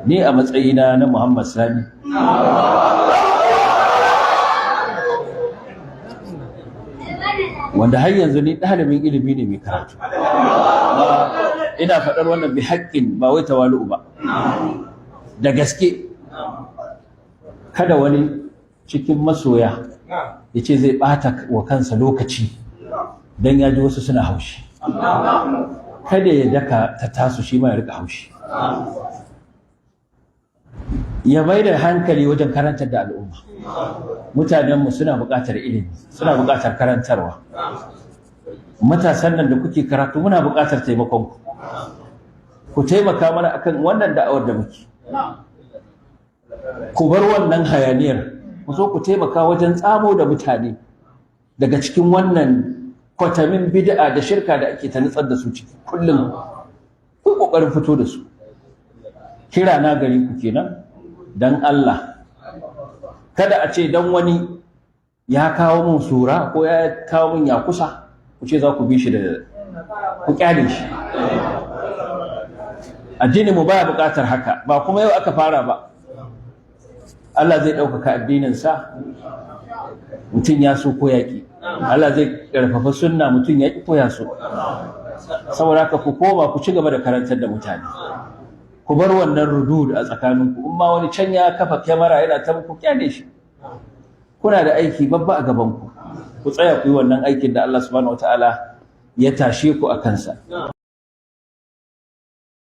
ni a matsayina na Muhammad Sani wanda har yanzu ni ɗalibin ilimi ne mai karatu, ina faɗar wannan bi haƙƙin ba wai tawalu ba, da gaske. Kada wani cikin masoya ya ce zai ɓata wa kansa lokaci don ya ji wasu suna haushi. Kada ya daka ta tasu shi ma ya rika haushi. Ya mai da hankali wajen karantar da al'umma. Mutanenmu suna buƙatar ilimi, suna buƙatar karantarwa. Matasan nan da kuke karatu muna buƙatar taimakonku. Ku taimaka mana akan wannan da'awar da muke. Ku bar wannan hayaniyar, ku zo ku taimaka wajen tsamo da mutane daga cikin wannan kwatamin bid'a da shirka da ake ta nutsar da su ciki kullum. Ku ƙoƙarin fito da su. Kira na gari ku kenan dan Allah. Kada a ce dan wani ya kawo mun sura ko ya kawo mun ya kusa ku ce za ku bi shi da ku kyale shi. Addini mu baya buƙatar haka, ba kuma yau aka fara ba. Allah zai ɗaukaka addininsa mutum ya so ko yaƙi. Allah zai ƙarfafa sunna mutum ya ƙi ko ya so. Saboda haka ku koma ku ci gaba da karantar da mutane. Ku bar wannan rudud a tsakaninku. In ma wani can ya kafa kyamara yana ta muku kyale shi. Kuna da aiki babba a gabanku. Ku tsaya ku yi wannan aikin da Allah subhanahu wataala ya tashe ku a kansa.